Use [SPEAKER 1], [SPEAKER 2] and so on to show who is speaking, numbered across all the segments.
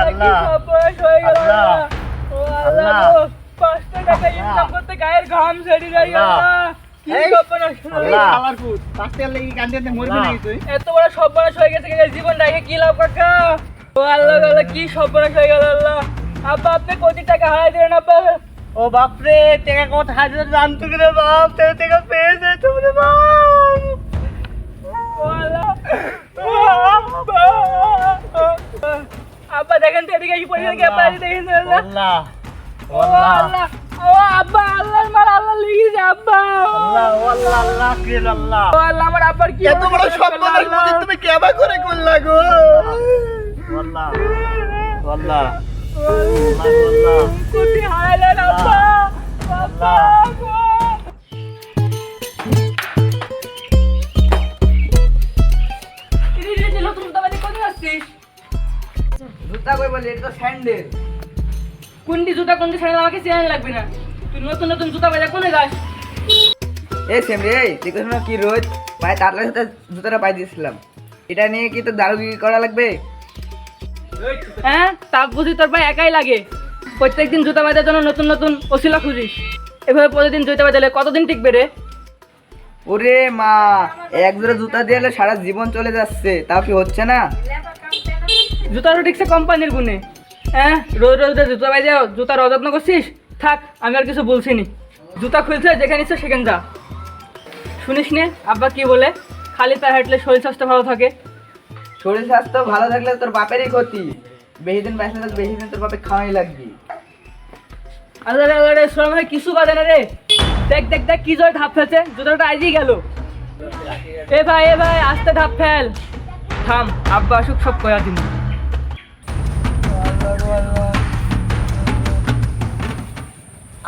[SPEAKER 1] আল্লাহ সর্বনাশ হয়ে গেল আল্লাহ ও আল্লাহ 500 টাকা ইনকাম করতে গায়ের ঘাম ছেড়ে যায় আল্লাহ কি সর্বনাশ আল্লাহ আমার পুত 5 টাকা লাগি কান্দতে মরবি নাকি তুই এত বড় সর্বনাশ হয়ে গেছে কাকা জীবন রেখে কি লাভ কাকা ও আল্লাহ আল্লাহ কি সর্বনাশ হয়ে গেল আল্লাহ আব্বা আপনি কোটি টাকা হারাই দিলেন আব্বা ও বাপ রে টাকা কত হাজার জানতো রে বাপ টাকা পেয়েছে তুমি বাপ ও আল্লাহ আব্বা দেখেন তো এদিকে কি পড়ে গেছে আব্বা দেখেন আল্লাহ ও আল্লাহ ও আব্বা আল্লাহর মার আল্লাহ লিখে যা আব্বা আল্লাহ ও আল্লাহ আল্লাহ কে আল্লাহ ও আল্লাহ আমার আব্বার কি এত বড় সর্বনাশ মনে তুমি কেবা করে করলা গো আল্লাহ আল্লাহ আল্লাহ কোটি হারাইলেন আব্বা আল্লাহ ইনি যে নতুন দাবাতে কোন আসছিস জুতা কই বলে এটা তো স্যান্ডেল কোনটি জুতা কোনটি স্যান্ডেল আমাকে চেনা লাগবে না তুই নতুন নতুন জুতা বাজা কোনে যাস
[SPEAKER 2] এই সেম রে দেখছ না কি রোজ পায়ে তারলার সাথে জুতাটা পাই দিয়েছিলাম এটা নিয়ে কি তো দারুগিরি করা লাগবে
[SPEAKER 1] হ্যাঁ তাপ বুঝি তোর ভাই একাই লাগে প্রত্যেকদিন জুতা বাজার জন্য নতুন নতুন ওসিলা খুঁজিস এভাবে প্রতিদিন জুতা বাজালে কতদিন টিকবে রে
[SPEAKER 2] ওরে মা এক জোড়া জুতা দিয়ে এলে সারা জীবন চলে যাচ্ছে তাও কি হচ্ছে না
[SPEAKER 1] জুতারও ঠিকছে কোম্পানির গুণে হ্যাঁ রোজ রোজ জুতা বাজাও জুতার অযত্ন করছিস থাক আমি আর কিছু বলছি নি জুতা খুলছে যেখানে ইচ্ছে সেখানে যা শুনিস নে আব্বা কি বলে খালি পায়ে হাঁটলে শরীর স্বাস্থ্য ভালো থাকে
[SPEAKER 2] শরীর স্বাস্থ্য ভালো থাকলে তোর বাপেরই ক্ষতি বেশি দিন বেঁচে থাকলে বেশি দিন তোর বাপে খাওয়াই লাগবি
[SPEAKER 1] আল্লাহ আল্লাহ শ্রম হয় কিছু বাজে না রে দেখ দেখ দেখ কি জয় ধাপ ফেলছে জুতোটা আজই গেল এ ভাই আস্তে ধাপ ফেল থাম আব্বা আসুক সব কয়া দিন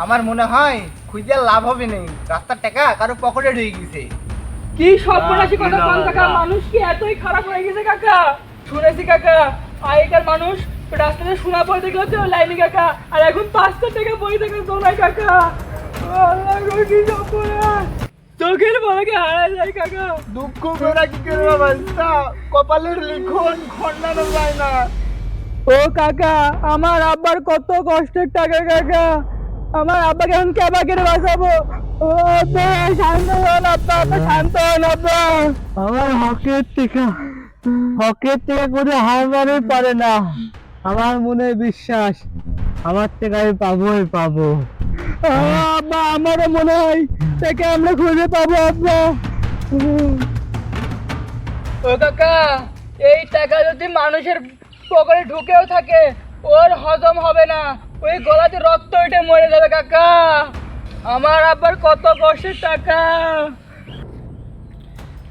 [SPEAKER 2] আমার মনে হয় খুঁজে লাভ হবে না রাস্তার টাকা কারো পকেটে ঢুকে গেছে
[SPEAKER 1] কি সর্বনাশী কথা কোন কাকা মানুষ কি এতই খারাপ হয়ে গেছে কাকা শুনেছি কাকা আগেকার মানুষ রাস্তাতে শোনা পড়ে দেখলো তো লাইনি কাকা আর এখন 500 টাকা বই থেকে দোনায় কাকা আল্লাহ গো কি সর্বনাশ চোখের বড়কে হারায় যায় কাকা
[SPEAKER 2] দুঃখ করা কি করবো বাচ্চা কপালের লিখন খন্ডানো যায় না
[SPEAKER 1] ও কাকা আমার আব্বার কত কষ্টের টাকা কাকা আমার আব্বাকে এখন কেবা করে বাঁচাবো ও আব্বা শান্ত হন আব্বা আব্বা শান্ত হন আব্বা
[SPEAKER 3] আমার হকের থেকে করে হারবারে পারে না আমার মনে বিশ্বাস আমার থেকে আমি পাবো
[SPEAKER 1] আব্বা আমারও মনে হয় তাকে আমরা খুঁজে পাবো আব্বা ও কাকা এই টাকা যদি মানুষের পকেটে ঢুকেও থাকে ওর হজম হবে না ওই গলাতে রক্ত উঠে মরে যাবে কাকা আমার আব্বার কত কষ্টের টাকা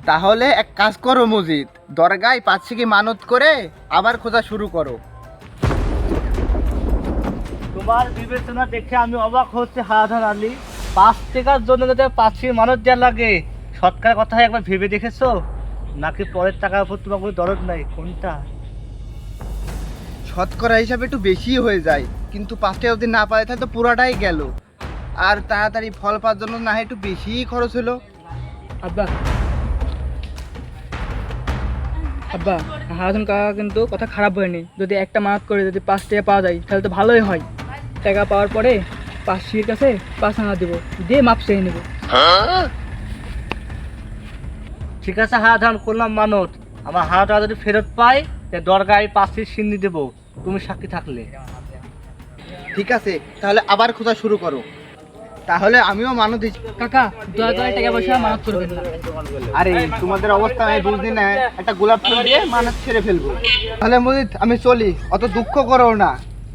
[SPEAKER 2] তাহলে এক কাজ করো মজিদ দরগায় পাচ্ছি কি মানত করে আবার খোঁজা শুরু করো
[SPEAKER 3] তোমার বিবেচনা দেখে আমি অবাক হচ্ছে হারাধন আলী 5 টাকার জন্য যাতে পাঁচশি মানুষ দেওয়া লাগে সৎকার কথা একবার ভেবে দেখেছো নাকি পরের টাকার উপর তোমার কোনো দরদ নাই কোনটা
[SPEAKER 2] শতকরা হিসাবে একটু বেশি হয়ে যায় কিন্তু 5 টাকা যদি না পায় তাহলে তো পুরাটাই গেল আর তাড়াতাড়ি ফল পাওয়ার জন্য না হয় একটু বেশিই খরচ হলো
[SPEAKER 1] আব্বা আব্বা হারাধন কাকা কিন্তু কথা খারাপ হয়নি যদি একটা মানত করে যদি 5 টাকা পাওয়া যায় তাহলে তো ভালোই হয় টাকা পাওয়ার পরে পাঁচশির কাছে 5 আনা দেবো দিয়ে মাপ চেয়ে নেবো
[SPEAKER 3] ঠিক আছে হারাধন করলাম মানত আমার হারাটা যদি ফেরত পাই দরগায় 5 সিন্নি দেবো তুমি সাক্ষী থাকলে
[SPEAKER 2] ঠিক আছে তাহলে আবার খোঁজা শুরু করো তাহলে আমিও মানত দিচ্ছি
[SPEAKER 1] কাকা দয়া করে টাকা পয়সা মানত করবেন না
[SPEAKER 2] আরে তোমাদের অবস্থা আমি বুঝলি না একটা গোলাপ ফুল দিয়ে মানত ছেড়ে ফেলবো তাহলে মজিদ আমি চলি অত দুঃখ করো না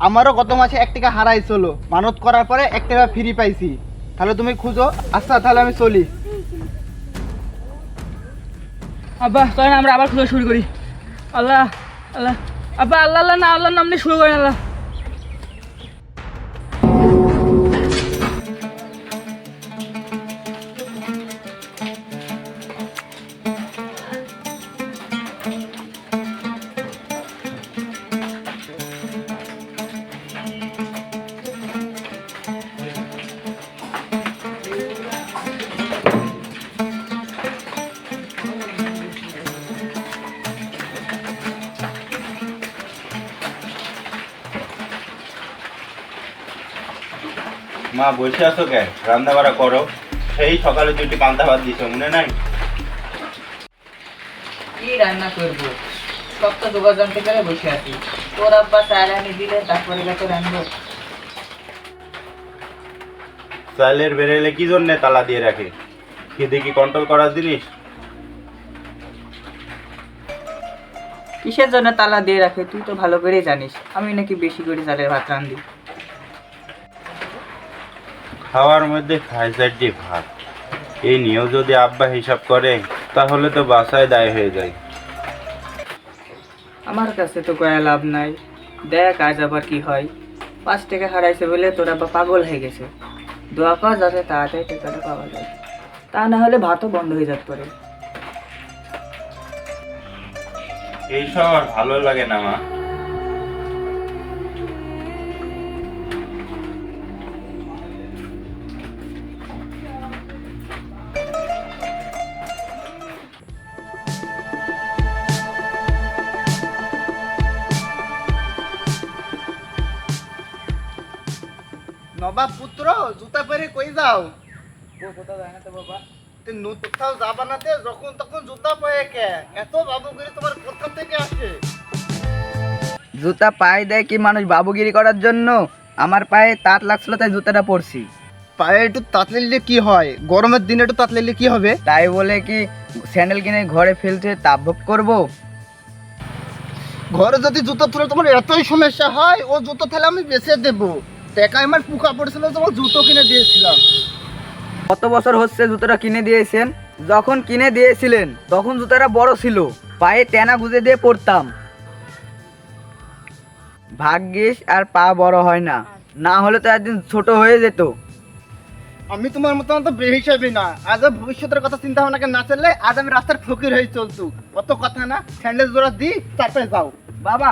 [SPEAKER 2] আমারও গত মাসে 1 টাকা হারাইছিল মানত করার পরে 1 টাকা ফ্রি পাইছি তাহলে তুমি খুঁজো আচ্ছা তাহলে আমি চলি
[SPEAKER 1] আব্বা চলেন আমরা আবার খোঁজা শুরু করি আল্লাহ আল্লাহ আব্বা আল্লাহ আল্লাহ না আল্লাহর নাম নিয়ে শুরু করেন আল্লাহ
[SPEAKER 4] মা বসে আছো কেন? রান্না বাড়া করো। সেই সকালে দুটি পান্তা ভাত দিছো, মনে নাই?
[SPEAKER 1] কি রান্না করবো, সব তো জোগাড় জানতে গেলে বসে আছি। তোর আব্বা চাল আনি দিলে তারপরে গেছে রান্না।
[SPEAKER 4] চাইলের বেরেলে কি জন্য তালা দিয়ে রাখে? খিদে কি কন্ট্রোল করার জিনিস?
[SPEAKER 1] কিসের জন্য তালা দিয়ে রাখে তুই তো ভালো করেই জানিস, আমি নাকি বেশি করে চালের ভাত রান্ধি।
[SPEAKER 4] খাওয়ার মধ্যে খায় চারটি ভাত, এই নিয়েও যদি আব্বা হিসাব করে তাহলে তো বাসায় দায় হয়ে যায়।
[SPEAKER 1] আমার কাছে তো কয়া লাভ নাই, দেখ আজ আবার কি হয়। 5 টাকা হারাইছে বলে তোর আব্বা পাগল হয়ে গেছে। দোয়া কর যাতে তাড়াতাড়ি টাকাটা পাওয়া যায়, তা না হলে ভাতও বন্ধ হয়ে যেতে পারে।
[SPEAKER 4] এইসব আর ভালো লাগে না মা।
[SPEAKER 2] নবাব পুত্র, জুতা পরে কই যাও?
[SPEAKER 1] কোথাও যায় না তো বাবা।
[SPEAKER 2] কোথাও যাবা না তে, যখন তখন জুতা পরে কে? এত বাবুগিরি তোমার কোথা থেকে আসে?
[SPEAKER 1] জুতা পায়ে দেয় কি মানুষ বাবুগিরি করার জন্য? আমার পায়ে তাত লাগছিল তাই জুতাটা পরছি।
[SPEAKER 2] পায়ে একটু তাতলিলে কি হয়? গরমের দিনে একটু তাতলিলে কি হবে?
[SPEAKER 1] তাই বলে কি স্যান্ডেল কিনে ঘরে ফেলতে তাপভোগ করবো?
[SPEAKER 2] ঘরে যদি জুতো তুলে তোমার এতই সমস্যা হয়, ও জুতো তাহলে আমি বেচে দেবো। টাকা আমার পুকা পড়েছিল, তোমার জুতো কিনে দিয়েছিলাম।
[SPEAKER 1] কত বছর হচ্ছে জুতোটা কিনে দিয়েছেন? যখন কিনে দিয়েছিলেন তখন জুতোটা বড় ছিল, পায়ে টেনা গুঁজে দিয়ে পরতাম। ভাগ্যিস আর পা বড় হয় না, না হলে তো একদিন ছোট হয়ে যেত।
[SPEAKER 2] আমি তোমার মতো তো বেহিসাবি না। আজ ভবিষ্যতের কথা চিন্তা ভাবনা না চললে আজ আমি রাস্তার ফকির হয়ে চলতু। অত কথা না, স্যান্ডেল জোড়া দিই তারপরে যাও।
[SPEAKER 1] বাবা